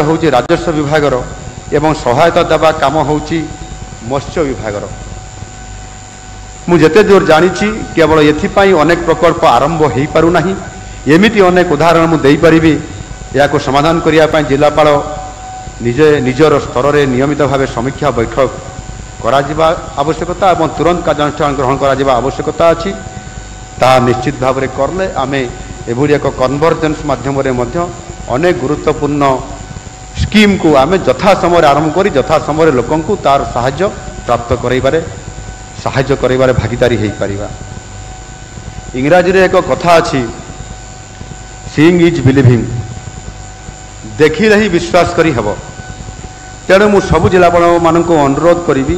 ହେଉଛି ରାଜସ୍ୱ ବିଭାଗର ଏବଂ ସହାୟତା ଦେବା କାମ ହେଉଛି ମତ୍ସ୍ୟ ବିଭାଗର। ମୁଁ ଯେତେ ଦୂର ଜାଣିଛି କେବଳ ଏଥିପାଇଁ ଅନେକ ପ୍ରକଳ୍ପ ଆରମ୍ଭ ହୋଇପାରୁନାହିଁ। ଏମିତି ଅନେକ ଉଦାହରଣ ମୁଁ ଦେଇପାରିବି। ଏହାକୁ ସମାଧାନ କରିବା ପାଇଁ ଜିଲ୍ଲାପାଳ ନିଜର ସ୍ତରରେ ନିୟମିତ ଭାବେ ସମୀକ୍ଷା ବୈଠକ କରାଯିବା ଆବଶ୍ୟକତା ଏବଂ ତୁରନ୍ତ କାର୍ଯ୍ୟାନୁଷ୍ଠାନ ଗ୍ରହଣ କରାଯିବା ଆବଶ୍ୟକତା ଅଛି। ତାହା ନିଶ୍ଚିତ ଭାବରେ କଲେ ଆମେ ଏଭଳି ଏକ କନଭର୍ଜେନ୍ସ ମାଧ୍ୟମରେ ମଧ୍ୟ ଅନେକ ଗୁରୁତ୍ୱପୂର୍ଣ୍ଣ ସ୍କିମ୍କୁ ଆମେ ଯଥା ସମୟରେ ଆରମ୍ଭ କରି ଯଥା ସମୟରେ ଲୋକଙ୍କୁ ତାର ସାହାଯ୍ୟ ପ୍ରାପ୍ତ କରାଇବାରେ ଭାଗିଦାରୀ ହୋଇପାରିବା। ଇଂରାଜୀରେ ଏକ କଥା ଅଛି, ସିଇଂ ଇଜ୍ ବିଲିଭିଂ, ଦେଖିଲେ ହିଁ ବିଶ୍ୱାସ କରି ହେବ। ତେଣୁ ମୁଁ ସବୁ ଜିଲ୍ଲାପାଳମାନଙ୍କୁ ଅନୁରୋଧ କରିବି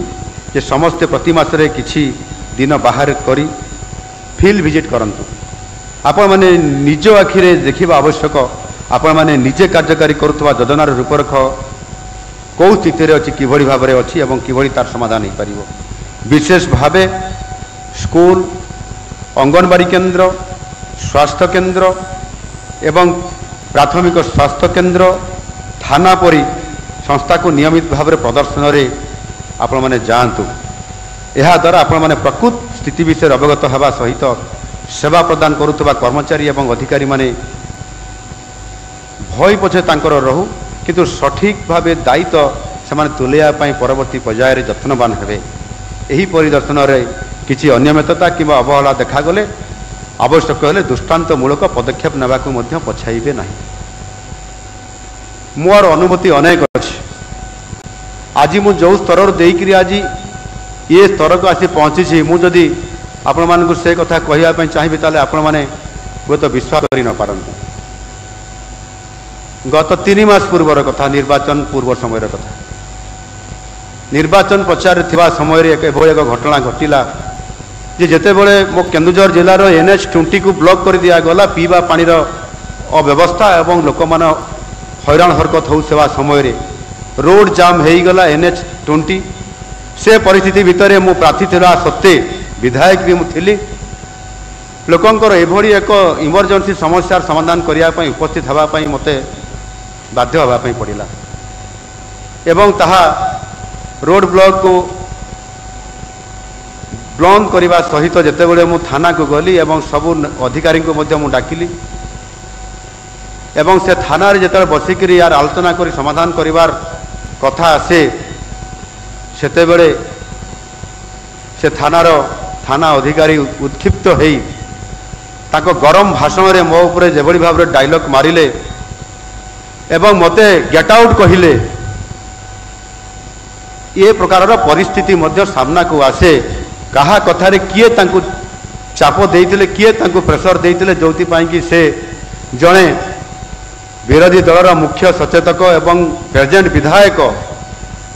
ଯେ ସମସ୍ତେ ପ୍ରତି ମାସରେ କିଛି ଦିନ ବାହାର କରି ଫିଲ୍ଡ ଭିଜିଟ୍ କରନ୍ତୁ। ଆପଣମାନେ ନିଜ ଆଖିରେ ଦେଖିବା ଆବଶ୍ୟକ। ଆପଣମାନେ ନିଜେ କାର୍ଯ୍ୟକାରୀ କରୁଥିବା ଯୋଜନାର ରୂପରେଖ କେଉଁ ସ୍ଥିତିରେ ଅଛି, କିଭଳି ଭାବରେ ଅଛି ଏବଂ କିଭଳି ତାର ସମାଧାନ ହୋଇପାରିବ। ବିଶେଷ ଭାବେ ସ୍କୁଲ, ଅଙ୍ଗନବାଡ଼ି କେନ୍ଦ୍ର, ସ୍ୱାସ୍ଥ୍ୟ କେନ୍ଦ୍ର ଏବଂ ପ୍ରାଥମିକ ସ୍ୱାସ୍ଥ୍ୟ କେନ୍ଦ୍ର, ଥାନା ପରି ସଂସ୍ଥାକୁ ନିୟମିତ ଭାବରେ ପ୍ରଦର୍ଶନରେ ଆପଣମାନେ ଯାଆନ୍ତୁ। ଏହାଦ୍ୱାରା ଆପଣମାନେ ପ୍ରକୃତ ସ୍ଥିତି ବିଷୟରେ ଅବଗତ ହେବା ସହିତ ସେବା ପ୍ରଦାନ କରୁଥିବା କର୍ମଚାରୀ ଏବଂ ଅଧିକାରୀମାନେ ଭୟ ପଛେ ତାଙ୍କର ରହୁ, କିନ୍ତୁ ସଠିକ୍ ଭାବେ ଦାୟିତ୍ୱ ସେମାନେ ତୁଲାଇବା ପାଇଁ ପରବର୍ତ୍ତୀ ପର୍ଯ୍ୟାୟରେ ଯତ୍ନବାନ ହେବେ। ଏହି ପରିଦର୍ଶନରେ କିଛି ଅନିୟମିତତା କିମ୍ବା ଅବହେଳା ଦେଖାଗଲେ ଆବଶ୍ୟକ ହେଲେ ଦୃଷ୍ଟାନ୍ତମୂଳକ ପଦକ୍ଷେପ ନେବାକୁ ମଧ୍ୟ ପଛାଇବେ ନାହିଁ। ମୋର ଅନୁଭୂତି ଅନେକ ଅଛି। ଆଜି ମୁଁ ଯେଉଁ ସ୍ତରରୁ ଦେଇକରି ଆଜି ଏ ସ୍ତରକୁ ଆସି ପହଞ୍ଚିଛି, ମୁଁ ଯଦି ଆପଣମାନଙ୍କୁ ସେ କଥା କହିବା ପାଇଁ ଚାହିଁବି ତାହେଲେ ଆପଣମାନେ ହୁଏତ ବିଶ୍ୱାସ କରି ନ ପାରନ୍ତି। ଗତ 3 ମାସ ପୂର୍ବର କଥା, ନିର୍ବାଚନ ପୂର୍ବ ସମୟର କଥା। ନିର୍ବାଚନ ପ୍ରଚାରରେ ଥିବା ସମୟରେ ଏଭଳି ଏକ ଘଟଣା ଘଟିଲା ଯେ ଯେତେବେଳେ ମୋ କେନ୍ଦୁଝର ଜିଲ୍ଲାର NH20କୁ ବ୍ଲକ୍ କରି ଦିଆଗଲା, ପିଇବା ପାଣିର ଅବ୍ୟବସ୍ଥା ଏବଂ ଲୋକମାନେ ହଇରାଣ ହରକତ ହେଉଥିବା ସମୟରେ ରୋଡ୍ ଜାମ୍ ହୋଇଗଲା NH20। ସେ ପରିସ୍ଥିତି ଭିତରେ ମୁଁ ପ୍ରାର୍ଥୀ ଥିବା ସତ୍ତ୍ୱେ ବିଧାୟକ ବି ମୁଁ ଥିଲି। ଲୋକଙ୍କର ଏଭଳି ଏକ ଇମର୍ଜେନ୍ସି ସମସ୍ୟାର ସମାଧାନ କରିବା ପାଇଁ ଉପସ୍ଥିତ ହେବା ପାଇଁ ମୋତେ ବାଧ୍ୟ ହେବା ପାଇଁ ପଡ଼ିଲା ଏବଂ ତାହା ରୋଡ୍ ବ୍ଲକ୍କୁ ବନ୍ଦ କରିବା ସହିତ ଯେତେବେଳେ ମୁଁ ଥାନାକୁ ଗଲି ଏବଂ ସବୁ ଅଧିକାରୀଙ୍କୁ ମଧ୍ୟ ମୁଁ ଡାକିଲି ଏବଂ ସେ ଥାନାରେ ଯେତେବେଳେ ବସିକରି ୟାର ଆଲୋଚନା କରି ସମାଧାନ କରିବାର କଥା ଆସେ, ସେତେବେଳେ ସେ ଥାନା ଅଧିକାରୀ ଉତ୍କ୍ଷିପ୍ତ ହୋଇ ତାଙ୍କ ଗରମ ଭାଷଣରେ ମୋ ଉପରେ ଯେଭଳି ଭାବରେ ଡାଇଲଗ ମାରିଲେ ଏବଂ ମୋତେ ଗେଟ୍ ଆଉଟ୍ କହିଲେ, ଏ ପ୍ରକାରର ପରିସ୍ଥିତି ମଧ୍ୟ ସାମ୍ନାକୁ ଆସେ। କାହା କଥାରେ କିଏ ତାଙ୍କୁ ଚାପ ଦେଇଥିଲେ, କିଏ ତାଙ୍କୁ ପ୍ରେସର ଦେଇଥିଲେ, ଯେଉଁଥିପାଇଁ କି ସେ ଜଣେ ବିରୋଧୀ ଦଳର ମୁଖ୍ୟ ସଚେତକ ଏବଂ ପ୍ରେଜେଣ୍ଟ ବିଧାୟକ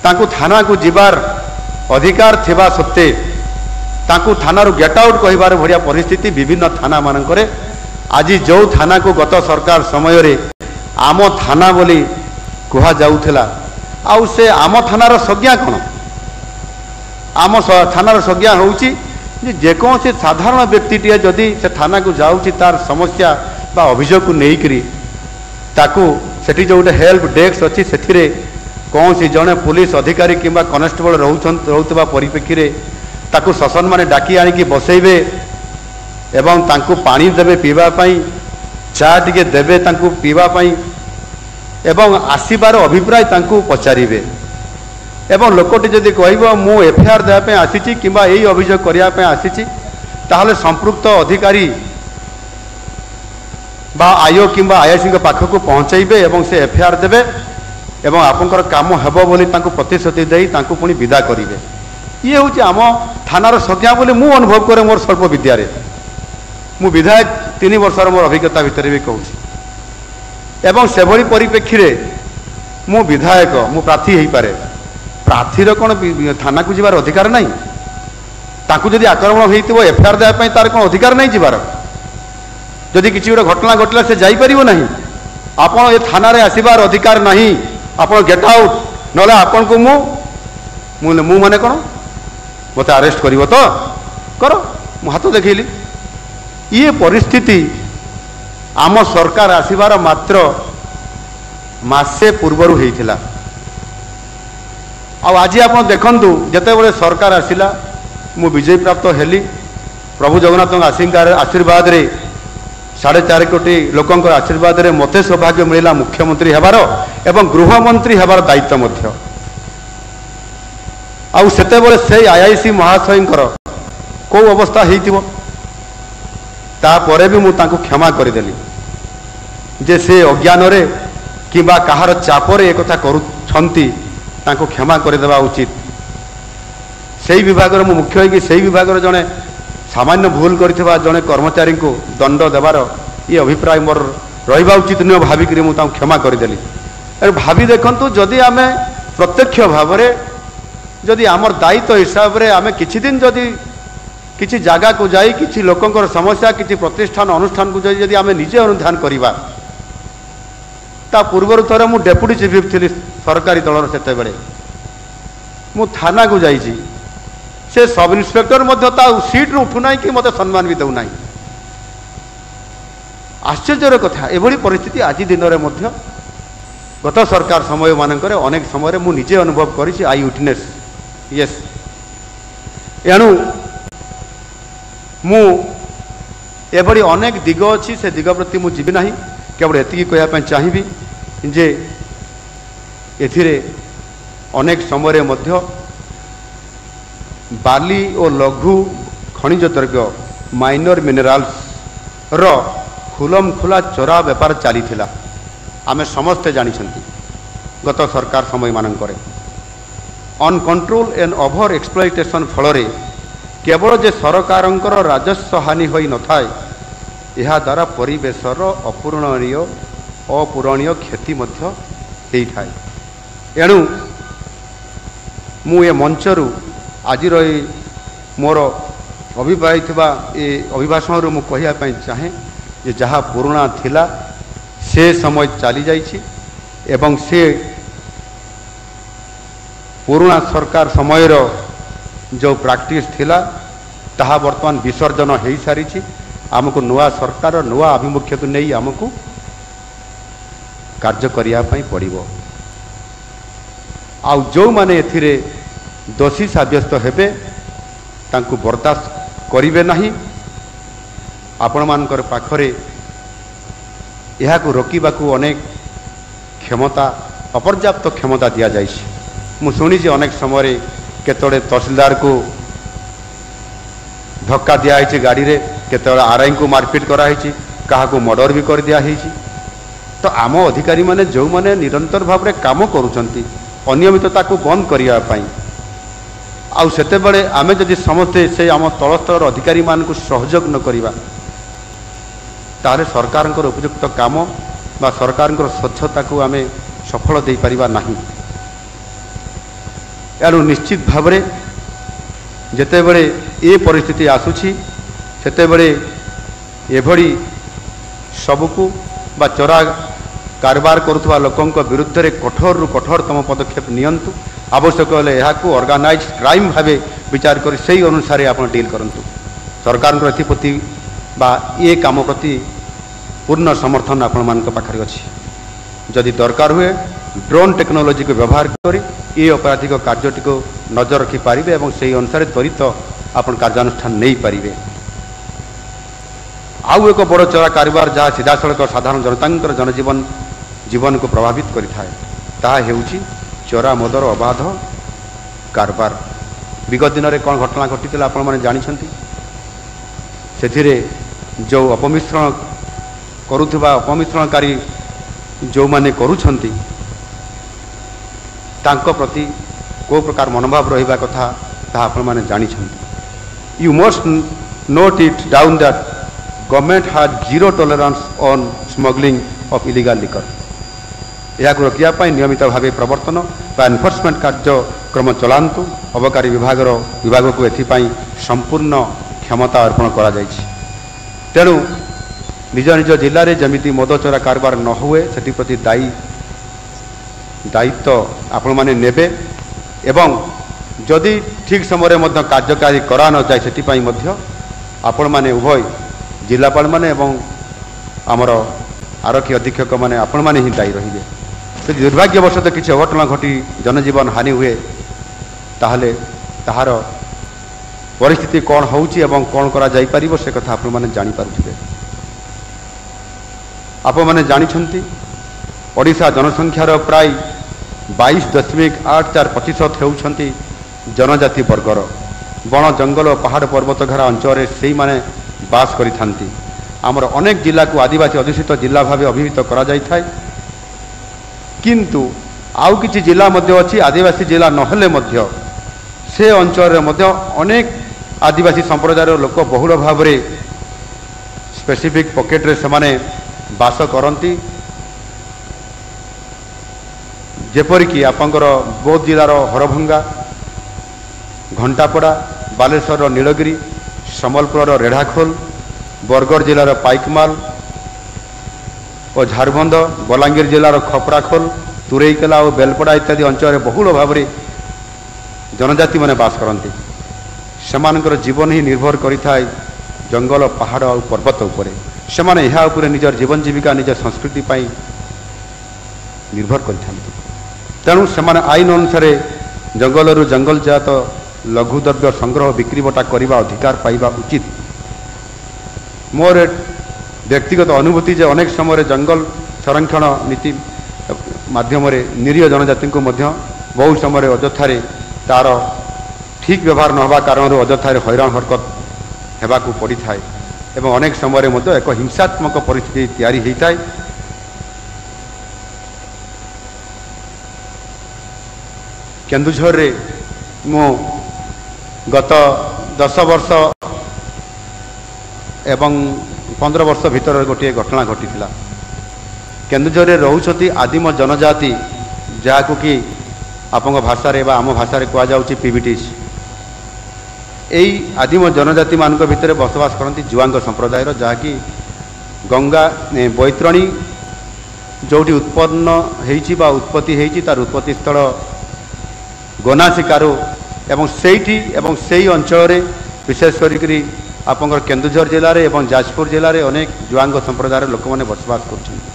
ତାଙ୍କୁ ଥାନାକୁ ଯିବାର ଅଧିକାର ଥିବା ସତ୍ତ୍ୱେ ତାଙ୍କୁ ଥାନାରୁ ଗେଟ୍ ଆଉଟ୍ କହିବାର ଭଳିଆ ପରିସ୍ଥିତି ବିଭିନ୍ନ ଥାନାମାନଙ୍କରେ। ଆଜି ଯେଉଁ ଥାନାକୁ ଗତ ସରକାର ସମୟରେ ଆମ ଥାନା ବୋଲି କୁହାଯାଉଥିଲା, ଆଉ ସେ ଆମ ଥାନାର ସଂଜ୍ଞା କ'ଣ? ଆମ ଥାନାର ସଂଜ୍ଞା ହେଉଛି ଯେ ଯେକୌଣସି ସାଧାରଣ ବ୍ୟକ୍ତିଟିଏ ଯଦି ସେ ଥାନାକୁ ଯାଉଛି ତାର ସମସ୍ୟା ବା ଅଭିଯୋଗକୁ ନେଇକରି ତାକୁ ସେଠି ଯେଉଁ ଗୋଟେ ହେଲ୍ପ ଡେସ୍କ ଅଛି ସେଥିରେ କୌଣସି ଜଣେ ପୁଲିସ ଅଧିକାରୀ କିମ୍ବା କନେଷ୍ଟବଳ ରହୁଥିବା ପରିପ୍ରେକ୍ଷୀରେ ତାକୁ ଶାସନମାନେ ଡାକି ଆଣିକି ବସେଇବେ ଏବଂ ତାଙ୍କୁ ପାଣି ଦେବେ ପିଇବା ପାଇଁ, ଚା ଟିକେ ଦେବେ ତାଙ୍କୁ ପିଇବା ପାଇଁ ଏବଂ ଆସିବାର ଅଭିପ୍ରାୟ ତାଙ୍କୁ ପଚାରିବେ ଏବଂ ଲୋକଟି ଯଦି କହିବ ମୁଁ FIR ଦେବା ପାଇଁ ଆସିଛି କିମ୍ବା ଏଇ ଅଭିଯୋଗ କରିବା ପାଇଁ ଆସିଛି, ତାହେଲେ ସମ୍ପୃକ୍ତ ଅଧିକାରୀ ବା IO କିମ୍ବା IICଙ୍କ ପାଖକୁ ପହଞ୍ଚାଇବେ ଏବଂ ସେ FIR ଦେବେ ଏବଂ ଆପଣଙ୍କର କାମ ହେବ ବୋଲି ତାଙ୍କୁ ପ୍ରତିଶ୍ରୁତି ଦେଇ ତାଙ୍କୁ ପୁଣି ବିଦା କରିବେ। ଇଏ ହେଉଛି ଆମ ଥାନାର ସଂଜ୍ଞା ବୋଲି ମୁଁ ଅନୁଭବ କରେ ମୋର ସ୍ୱଳ୍ପ ବିଦ୍ୟାରେ। ମୁଁ ବିଧାୟକ 3 ବର୍ଷର ମୋର ଅଭିଜ୍ଞତା ଭିତରେ ବି କହୁଛି ଏବଂ ସେଭଳି ପରିପ୍ରେକ୍ଷୀରେ ମୁଁ ବିଧାୟକ, ମୁଁ ପ୍ରାର୍ଥୀ ହୋଇପାରେ। ପ୍ରାର୍ଥୀର କ'ଣ ଥାନାକୁ ଯିବାର ଅଧିକାର ନାହିଁ? ତାଙ୍କୁ ଯଦି ଆକ୍ରମଣ ହୋଇଥିବ FIR ଦେବା ପାଇଁ ତାର କ'ଣ ଅଧିକାର ନାହିଁ ଯିବାର? ଯଦି କିଛି ଗୋଟେ ଘଟଣା ଘଟିଲା ସେ ଯାଇପାରିବ ନାହିଁ? ଆପଣ ଏ ଥାନାରେ ଆସିବାର ଅଧିକାର ନାହିଁ, ଆପଣ ଗେଟ୍ ଆଉଟ୍, ନହେଲେ ଆପଣଙ୍କୁ ମୁଁ ମାନେ କ'ଣ ମୋତେ ଆରେଷ୍ଟ କରିବ ତ କର। ମୁଁ ହାତ ଦେଖେଇଲି। ଇଏ ପରିସ୍ଥିତି ଆମ ସରକାର ଆସିବାର ମାତ୍ର मासे पूर्वरु हेइथिला। आज आप देखु जितेबाला सरकार आसला मु विजय प्राप्त हेली प्रभु जगन्नाथ आशीर्वाद रे 4.5 कोटी लोकंकर आशीर्वाद रे मते सौभाग्य मिला मुख्यमंत्री हेबार एवं गृहमंत्री हेबार दायित्व मध्य आउ सेतेबेले से आईआईसी महाशयंकर को अवस्था हेइतिबो तापरे भी मु तांको क्षमा करदेली जे से अज्ञान रे किबा कहार चापरे एक कथा करूछंती तांको क्षमा करदेवा उचित। से विभाग मु मुख्य होगी से विभाग जड़े सामान्य भूल करथिबा जड़े कर्मचारी को दंड देवार ये अभिप्राय मोर रहिबा उचित नुह भाविक मुझे क्षमा करदेली। भावी देखंतु जदि आमे प्रत्यक्ष भाव में जदि आमर दायित्व हिसाब रे आमे किछि दिन जदि किछि जागा को जाई किछि लोकंकर समस्या किछि प्रतिष्ठान अनुष्ठान को जाई जदि आमे निजे अनुधान करिबा ता पूर्वर थरे मु डेप्यूटी चीफ व्हिप थिली सरकारी दलर सेते बेले मु थाना को जाईछि से सब इन्स्पेक्टर मध्य ता सीट रू उठु नाही कि मते सम्मान भी दउ नाही। आश्चर्यर कथा एभली परिस्थिति आज दिन रे मध्य गत सरकार समय मानकरे अनेक समय मु निजे अनुभव करिछि आई विटनेस यस। एणु मु एभली अनेक दिग अच्छी से दिग प्रति मु जीवी नाही केवल एतिकी कहया चाहिए जे एथिरे अनेक समय मध्य बाली और लघु खनिज द्रव्य माइनर मिनराल्स रो खुलम खुला चोरा व्यापार चली आमे समस्ते जानिछंती गत सरकार समय मानकरे अनकंट्रोल एंड ओवर एक्सप्लॉइटेशन फल केवल जे सरकारंकर राजस्व हानि होई न थाए यह द्वारा परिवेशर अपूरणीय क्षति मध्य हेई थाए। एणु मु ए मंचरू आज मोर अभिप्रायथिबा ए अभिभाषण मु कहिया पई चाहे जे जहाँ पुराना थिला से समय चली जाइछि एवं से पुराना सरकार समय जो प्रैक्टिस थिला ताहा वर्तमान विसर्जन हो सारी आमको नुआ सरकार नुआ आभिमुख्य को नहीं आमको कार्य करने पड़ो। आउ जो माने एथिरे दोषी साब्यस्त हेबे तांकु बर्दाश्त करिवे नाही। आपण मानकर पाखरे यह को रोकवाकू अनेक क्षमता अपर्याप्त क्षमता दि जाए। मु शुणी अनेक समय केतोड़े तहसीलदार को धक्का दिखाई गाड़ी रे केतोड़े आरआई को मारपिट कराई क्या मर्डर भी कर दिया है। तो आम अधिकारी माने जो माने निरंतर भाव में काम करुचंती अनियमितता को बंद करने आउ सेते बड़े आमे जदि समस्ते से आम तल स्तर अधिकारी मान को सहयोग न करिबा तारे सरकार उपयुक्त काम बा सरकार स्वच्छता को आमे सफल दे परिबा नाही। एणु निश्चित भाव में जेते बड़े ये परिस्थिति आसुछि सेते बड़े एभली सबको बा चोरा कारबार करुवा लोकों विरुद्ध रे कठोर रु कठोरतम पदक्षेप नियंतु। आवश्यक हेले यहाकू ऑर्गेनाइज क्राइम भावे विचार कर से अनुसार आप डील करंतु। सरकार एप्रति बा ये काम प्रति पूर्ण समर्थन आपण मान पाखरे अछि। जदि दरकार हुए ड्रोन टेक्नोलोजी को व्यवहार करी ये अपराधिक कार्यटी को नजर रखी पारिबे एवं से अनुसार त्वरित आपण कार्यानुष्ठान नहीं पारिबे। आउ एक बड़ चोरा कारोबार जहाँ सीधा सड़क साधारण जनता जनजीवन जीवन को प्रभावित करिथाए ताहा हेउछि चोरा मदर अबाध कारबार। विगत दिन में कौन घटना घटी आपण मैंने जानिछंती सेथिरे जो अपमिश्रण करुवा अपमिश्रणकारी जो माने करुछंती तांको प्रति को प्रकार मनोभाव रहिबा कथा ताहा आपण माने जानिछंती। You must note it down that government has zero tolerance on smuggling of illegal liquor. यह रोकने नियमित भाव प्रवर्तन बा एनफोर्समेंट कार्यक्रम चलांतु। अबकारी विभाग को एथिपाई संपूर्ण क्षमता अर्पण करा जायछि। तेणु निज निज जिले में जमीती मद चोरा कारबार न हुए से प्रति दायित्व आपण माने नेबे एवं जदि ठीक समय मध्य कार्यकारी करा न जाए सेटिपाई मध्य आपण माने उभय जिलापाल माने एवं आमर आरक्षी अधीक्षक माने आपण माने ही दायी रहिबे। ଯଦି ଦୁର୍ଭାଗ୍ୟବଶତଃ କିଛି ଅଘଟଣା ଘଟି ଜନଜୀବନ ହାନି ହୁଏ ତାହେଲେ ତାହାର ପରିସ୍ଥିତି କ'ଣ ହେଉଛି ଏବଂ କ'ଣ କରାଯାଇପାରିବ ସେ କଥା ଆପଣମାନେ ଜାଣିପାରୁଥିବେ। ଆପଣମାନେ ଜାଣିଛନ୍ତି ଓଡ଼ିଶା ଜନସଂଖ୍ୟାର ପ୍ରାୟ 22.84% ହେଉଛନ୍ତି ଜନଜାତି ବର୍ଗର। ବଣ ଜଙ୍ଗଲ ପାହାଡ଼ ପର୍ବତ ଘେରା ଅଞ୍ଚଳରେ ସେଇମାନେ ବାସ କରିଥାନ୍ତି। ଆମର ଅନେକ ଜିଲ୍ଲାକୁ ଆଦିବାସୀ ଅଧ୍ୟୁଷିତ ଜିଲ୍ଲା ଭାବେ ଅଭିହିତ କରାଯାଇଥାଏ, କିନ୍ତୁ ଆଉ କିଛି ଜିଲ୍ଲା ମଧ୍ୟ ଅଛି ଆଦିବାସୀ ଜିଲ୍ଲା ନହେଲେ ମଧ୍ୟ ସେ ଅଞ୍ଚଳରେ ମଧ୍ୟ ଅନେକ ଆଦିବାସୀ ସମ୍ପ୍ରଦାୟର ଲୋକ ବହୁଳ ଭାବରେ ସ୍ପେସିଫିକ୍ ପକେଟରେ ସେମାନେ ବାସ କରନ୍ତି। ଯେପରିକି ଆପଣଙ୍କର ବୌଦ୍ଧ ଜିଲ୍ଲାର ହରଭଙ୍ଗା, ଘଣ୍ଟାପଡ଼ା, ବାଲେଶ୍ୱରର ନୀଳଗିରି, ସମ୍ବଲପୁରର ରେଢ଼ାଖୋଲ, ବରଗଡ଼ ଜିଲ୍ଲାର ପାଇକମାଲ ଓ ଝାରବନ୍ଧ, ବଲାଙ୍ଗୀର ଜିଲ୍ଲାର ଖପରାଖୋଲ, ତୁରେଇକେଲା ଓ ବେଲପଡ଼ା ଇତ୍ୟାଦି ଅଞ୍ଚଳରେ ବହୁଳ ଭାବରେ ଜନଜାତିମାନେ ବାସ କରନ୍ତି। ସେମାନଙ୍କର ଜୀବନ ହିଁ ନିର୍ଭର କରିଥାଏ ଜଙ୍ଗଲ, ପାହାଡ଼ ଆଉ ପର୍ବତ ଉପରେ। ସେମାନେ ଏହା ଉପରେ ନିଜର ଜୀବନ ଜୀବିକା, ନିଜ ସଂସ୍କୃତି ପାଇଁ ନିର୍ଭର କରିଥାନ୍ତି। ତେଣୁ ସେମାନେ ଆଇନ ଅନୁସାରେ ଜଙ୍ଗଲରୁ ଜଙ୍ଗଲଜାତ ଲଘୁଦ୍ରବ୍ୟ ସଂଗ୍ରହ, ବିକ୍ରିବଟା କରିବା ଅଧିକାର ପାଇବା ଉଚିତ। ମୋର ବ୍ୟକ୍ତିଗତ ଅନୁଭୂତି ଯେ ଅନେକ ସମୟରେ ଜଙ୍ଗଲ ସଂରକ୍ଷଣ ନୀତି ମାଧ୍ୟମରେ ନିରୀହ ଜନଜାତିଙ୍କୁ ମଧ୍ୟ ବହୁ ସମୟରେ ଅଯଥାରେ ତା'ର ଠିକ୍ ବ୍ୟବହାର ନ ହେବା କାରଣରୁ ଅଯଥାରେ ହଇରାଣ ହରକତ ହେବାକୁ ପଡ଼ିଥାଏ ଏବଂ ଅନେକ ସମୟରେ ମଧ୍ୟ ଏକ ହିଂସାତ୍ମକ ପରିସ୍ଥିତି ତିଆରି ହୋଇଥାଏ। କେନ୍ଦୁଝରରେ ମୁଁ ଗତ 10 ବର୍ଷ ଏବଂ 15 ବର୍ଷ ଭିତରେ ଗୋଟିଏ ଘଟଣା ଘଟିଥିଲା। କେନ୍ଦୁଝରରେ ରହୁଛନ୍ତି ଆଦିମ ଜନଜାତି, ଯାହାକୁ କି ଆପଣଙ୍କ ଭାଷାରେ ବା ଆମ ଭାଷାରେ କୁହାଯାଉଛି ପିବିଟିସ୍। এই ଆଦିମ ଜନଜାତିମାନଙ୍କ ଭିତରେ ବସବାସ କରନ୍ତି ଜୁଆଙ୍ଗ ସମ୍ପ୍ରଦାୟର, ଯାହାକି ଗଙ୍ଗା ବୈତରଣୀ ଯେଉଁଠି ଉତ୍ପନ୍ନ ହେଇଛି ବା ଉତ୍ପତ୍ତି ହେଇଛି ତାର ଉତ୍ପତ୍ତି ସ୍ଥଳ ଗୋନାସିକାରୁ ଏବଂ ସେଇଠି ଏବଂ ସେଇ ଅଞ୍ଚଳରେ ବିଶେଷ କରିକି ଆପଣଙ୍କର କେନ୍ଦୁଝର ଜିଲ୍ଲାରେ ଏବଂ ଯାଜପୁର ଜିଲ୍ଲାରେ ଅନେକ ଜୁଆଙ୍ଗ ସମ୍ପ୍ରଦାୟର ଲୋକମାନେ ବସବାସ କରୁଛନ୍ତି।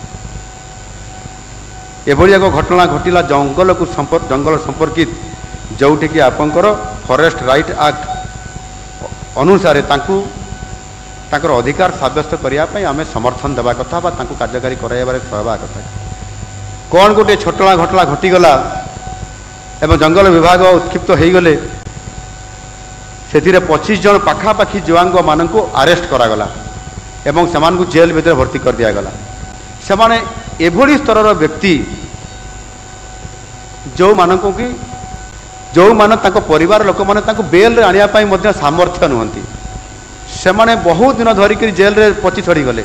ଏଭଳି ଏକ ଘଟଣା ଘଟିଲା ଜଙ୍ଗଲକୁ ଜଙ୍ଗଲ ସମ୍ପର୍କିତ, ଯେଉଁଠିକି ଆପଣଙ୍କର ଫରେଷ୍ଟ ରାଇଟ୍ ଆକ୍ଟ ଅନୁସାରେ ତାଙ୍କର ଅଧିକାର ସାବ୍ୟସ୍ତ କରିବା ପାଇଁ ଆମେ ସମର୍ଥନ ଦେବା କଥା ବା ତାଙ୍କୁ କାର୍ଯ୍ୟକାରୀ କରାଇବାରେ ସହାୟତା କଥା। କ'ଣ ଗୋଟିଏ ଘଟଣା ଘଟିଗଲା ଏବଂ ଜଙ୍ଗଲ ବିଭାଗ ଉତ୍କ୍ଷିପ୍ତ ହୋଇଗଲେ। ସେଥିରେ 25 ଜଣ ପାଖାପାଖି ଜୁଆଙ୍ଗମାନଙ୍କୁ ଆରେଷ୍ଟ କରାଗଲା ଏବଂ ସେମାନଙ୍କୁ ଜେଲ୍ ଭିତରେ ଭର୍ତ୍ତି କରିଦିଆଗଲା। ସେମାନେ ଏଭଳି ସ୍ତରର ବ୍ୟକ୍ତି ଯେଉଁମାନେ ତାଙ୍କ ପରିବାର ଲୋକମାନେ ତାଙ୍କୁ ବେଲ୍ରେ ଆଣିବା ପାଇଁ ମଧ୍ୟ ସାମର୍ଥ୍ୟ ନୁହନ୍ତି। ସେମାନେ ବହୁତ ଦିନ ଧରିକି ଜେଲ୍ରେ ପଚି ଛଡ଼ିଗଲେ,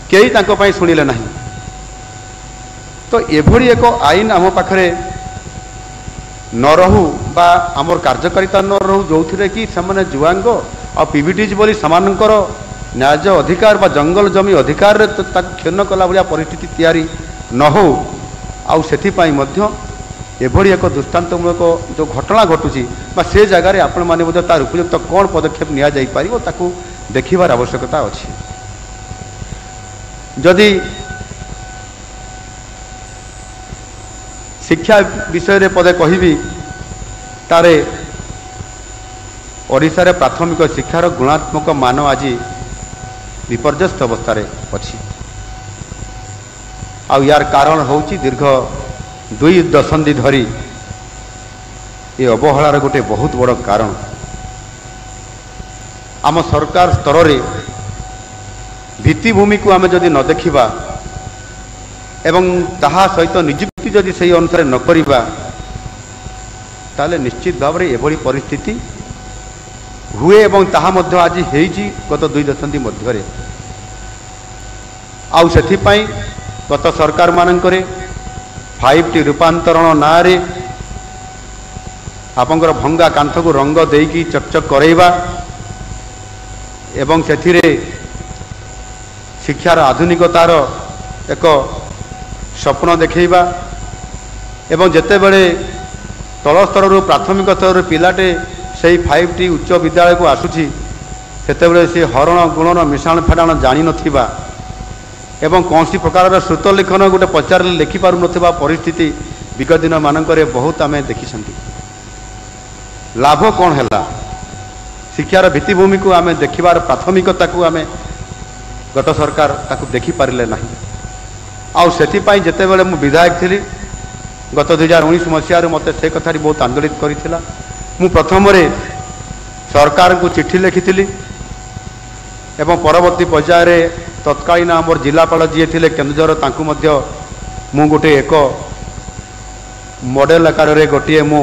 କେହି ତାଙ୍କ ପାଇଁ ଶୁଣିଲେ ନାହିଁ। ତ ଏଭଳି ଏକ ଆଇନ ଆମ ପାଖରେ ନ ରହୁ ବା ଆମର କାର୍ଯ୍ୟକାରିତା ନ ରହୁ, ଯେଉଁଥିରେ କି ସେମାନେ ଜୁଆଙ୍ଗ ଆଉ ପିବିଟିଜ୍ ବୋଲି ସେମାନଙ୍କର ନ୍ୟାଯ୍ୟ ଅଧିକାର ବା ଜଙ୍ଗଲ ଜମି ଅଧିକାରରେ ତାକୁ କ୍ଷୁଣ୍ଣ କଲା ଭଳିଆ ପରିସ୍ଥିତି ତିଆରି ନ ହେଉ। ଆଉ ସେଥିପାଇଁ ମଧ୍ୟ ଏଭଳି ଏକ ଦୃଷ୍ଟାନ୍ତମୂଳକ ଯେଉଁ ଘଟଣା ଘଟୁଛି ବା ସେ ଜାଗାରେ ଆପଣମାନେ ମଧ୍ୟ ତାର ଉପଯୁକ୍ତ କ'ଣ ପଦକ୍ଷେପ ନିଆଯାଇପାରିବ ତାକୁ ଦେଖିବାର ଆବଶ୍ୟକତା ଅଛି। ଯଦି ଶିକ୍ଷା ବିଷୟରେ ପଦେ କହିବି, ତାରେ ଓଡ଼ିଶାରେ ପ୍ରାଥମିକ ଶିକ୍ଷାର ଗୁଣାତ୍ମକ ମାନ ଆଜି ବିପର୍ଯ୍ୟସ୍ତ ଅବସ୍ଥାରେ ଅଛି। ଆଉ ୟାର କାରଣ ହେଉଛି ଦୀର୍ଘ 2 ଦଶନ୍ଧି ଧରି ଏ ଅବହେଳାର ଗୋଟେ ବହୁତ ବଡ଼ କାରଣ। ଆମ ସରକାର ସ୍ତରରେ ଭିତ୍ତିଭୂମିକୁ ଆମେ ଯଦି ନ ଦେଖିବା ଏବଂ ତାହା ସହିତ ନିଯୁକ୍ତି ଯଦି ସେହି ଅନୁସାରେ ନ କରିବା, ତାହେଲେ ନିଶ୍ଚିତ ଭାବରେ ଏଭଳି ପରିସ୍ଥିତି ହୁଏ ଏବଂ ତାହା ମଧ୍ୟ ଆଜି ହେଇଛି ଗତ 2 ଦଶନ୍ଧି ମଧ୍ୟରେ। ଆଉ ସେଥିପାଇଁ ଗତ ସରକାରମାନଙ୍କରେ 5T ରୂପାନ୍ତରଣ ନାଁରେ ଆପଣଙ୍କର ଭଙ୍ଗା କାନ୍ଥକୁ ରଙ୍ଗ ଦେଇକି ଚକଚକ କରାଇବା ଏବଂ ସେଥିରେ ଶିକ୍ଷାର ଆଧୁନିକତାର ଏକ ସ୍ୱପ୍ନ ଦେଖାଇବା ଏବଂ ଯେତେବେଳେ ତଳ ସ୍ତରରୁ ପ୍ରାଥମିକ ସ୍ତରରୁ ପିଲାଟେ ସେହି 5T ଉଚ୍ଚ ବିଦ୍ୟାଳୟକୁ ଆସୁଛି, ସେତେବେଳେ ସେ ହରଣ ଗୁଣନ ମିଶାଣ ଫେଡ଼ାଣ ଜାଣିନଥିବା एवं कौन प्रकार श्रुत लेखन गोटे पचारे लिखिपार नथिबा परिस्थिति विगत दिन मानकरे बहुत आम देखी। लाभ कौन है शिक्षार भित्तिभूमि को आम देखिबार प्राथमिकता को आम गत सरकार ताकू देखी पारिले नहीं। आउ सेथिपाई जेतेबेले मु विधायक थी गत 2019 मसीह मते से कथाटी बहुत आंदोलित करिथिला। मु प्रथम सरकार को चिट्ठी लिखी एवं परवर्ती पर्यायर तत्कालीन आमर जिलापाल जी थे केन्दुझर तांकु मध्य मु गोटे एक मॉडल आकार रे गोटे मु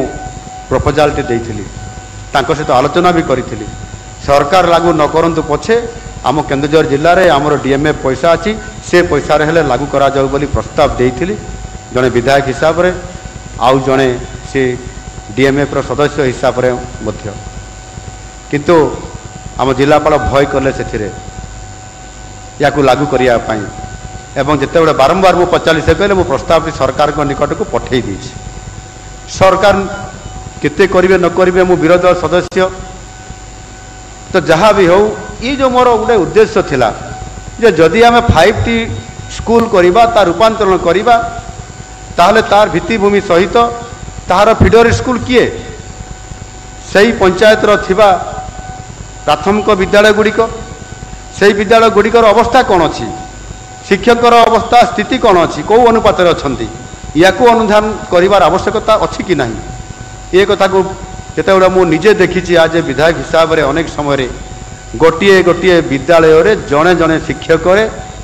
प्रपोजाल देइथिली तांको सहित आलोचना भी करी। सरकार लागू न करंतु पछे आम केन्दुझर जिले में आमर डीएमएफ पैसा अच्छी से पैसा हेले लागू करा जाऊ बोली प्रस्ताव देइथिली जड़े विधायक हिसाब रे आउ जड़े से डीएमएफ रो सदस्य हिसाब रे मध्य किंतु आम जिलापाल भय कले से या लागू करने एवं जिते बड़े बारंबार मु पचारि से कहले मो प्रस्ताव सरकार को निकट को पठे दी। सरकार केते करिवे न करिवे मु विरोध सदस्य तो जहाँ भी हो ये जो मोर गोटे उद्देश्य थिला जे जदि आम 5T स्कूल करिबा तार रूपांतरण करिबा ताहले तार भित्तिभूमि सहित तार फीडर स्कूल किए सही पंचायत रो थिबा प्राथमिक विद्यालय गुड़िक से विद्यालय गुड़िकर अवस्था कौन अच्छी शिक्षकर अवस्था स्थिति कौन अच्छी कौ अनुपात अच्छा या अनुधान कर आवश्यकता अच्छी कि नहीं ये कथा को जिते गुड़ा मुझे देखी आज विधायक हिसाब से अनेक समय गोटे गोटे विद्यालय जड़े जड़े शिक्षक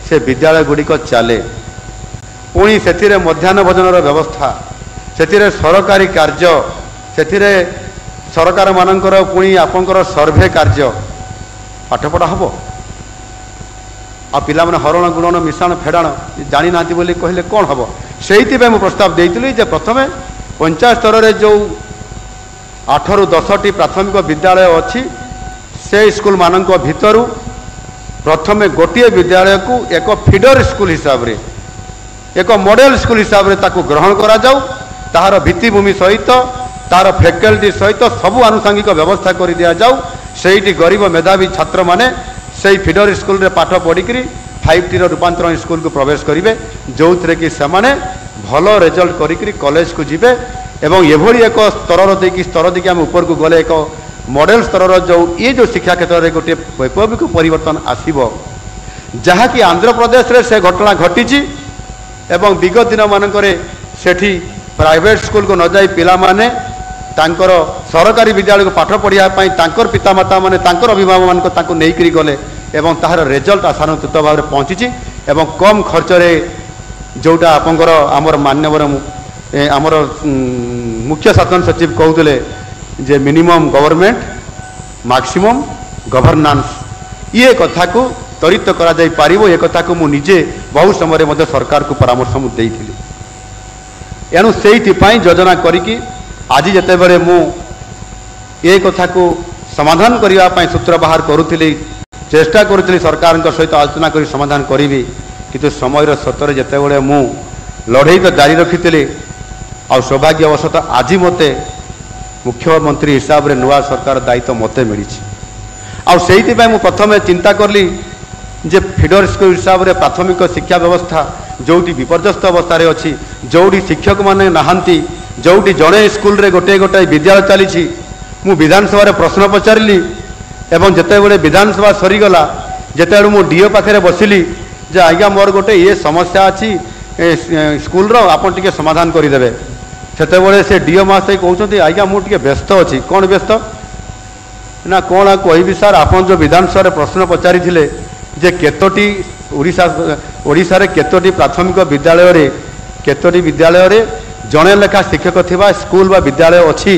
से विद्यालय गुड़िक चले पुणी से मध्याह्न भोजन व्यवस्था से सरकारी कार्य से सरकार मानकर पुणी आपंकर सर्वे कार्य पाठपढ़ा हम आ पिला माने हरण गुणन मिश्रण फेड़ाण जानी ना बोली कहले कौन हम से प्रस्ताव देइतिली जे प्रथमे पंचायत स्तर में जो 8 ରୁ 10ଟି प्राथमिक विद्यालय अच्छी से स्कूल मानक भितरु प्रथमे गोटे विद्यालय को एक फीडर स्कूल हिसाब रे एक मॉडल स्कूल हिसाब रे ताकू ग्रहण करा जाऊ तार भित्तिभूमि सहित तार फैकल्टी सहित सबु आनुषंगिक व्यवस्था कर दिया जाऊ सेठी गरीब मेधावी छात्र माने से फीडर स्कूल रे पाठ पढ़िकी 5T रूपांतरण स्कूल को प्रवेश करेंगे जो थे कि सेमाने भल रिजल्ट करी कॉलेज को जीवे एवं एभली एक स्तर देखिए स्तर देखिए आम ऊपर को गले एक मॉडल स्तर जो ये जो शिक्षा क्षेत्र में गोटे वैप्लविक परिवर्तन आसीबो जहाँकि आंध्र प्रदेश रे से घटना घटी एवं विगत दिन मानकरे सेठी प्राइवेट स्कूल को न जाई पिला माने तांकर सरकारी विद्यालय को पाठ पढ़ाई तांकर पितामाता माने तांकर अभिभावक मान तांको नेइकरी गले एवं ताहार रिजल्ट आशानुरूप भाव में पहुँची एवं कम खर्च रे जोटा आपंकर आमर मान्यवर आमर मुख्य शासन सचिव कहते जे मिनिमम गवर्नमेंट मैक्सिमम गवर्नांस ये कथा को त्वरित करा जाई पारिबो ये कथा को मु निजे बहुत समय मध्य सरकार को परामर्श मु देइथिली एणु सेइथिपाई योजना करिकी आज जिते बड़े मु ये कथा को समाधान करने सूत्र बाहर करुली चेष्टा करुली सरकार सहित आलोचना कर समाधान करी किंतु समय सतर जिते बड़े मु लड़ई तो जारी रखी आ सौभाग्यवशत आज मते मुख्यमंत्री हिसाब से नुआ सरकार दायित्व मते मिली आउ प्रथम चिंता कली जे फीडर स्कूल हिसाब से प्राथमिक शिक्षा व्यवस्था जोटी विपर्यस्त अवस्था अच्छी जोटी शिक्षक माने नहांती जोटी जड़े स्कूल रे गोटे गोटे विद्यालय चली मु विधानसभा प्रश्न पचारि एवं जिते बड़े विधानसभा सरीगला जिते मु डीओ पाखे बसिली जे आज्ञा मोर गोटे ये समस्या अच्छी स्कूल रो आपन टिके समाधान करदेवे से से डीओ महाशय कहते आज्ञा मुझे व्यस्त अच्छी कौन व्यस्त ना कौन कहि सार आप जो विधानसभा प्रश्न पचारि जे केतोटी ओडिशा रे केतोटी प्राथमिक विद्यालय रे केतोटी विद्यालय रे जड़े लेखा शिक्षक थिबा स्कूल बा विद्यालय अच्छी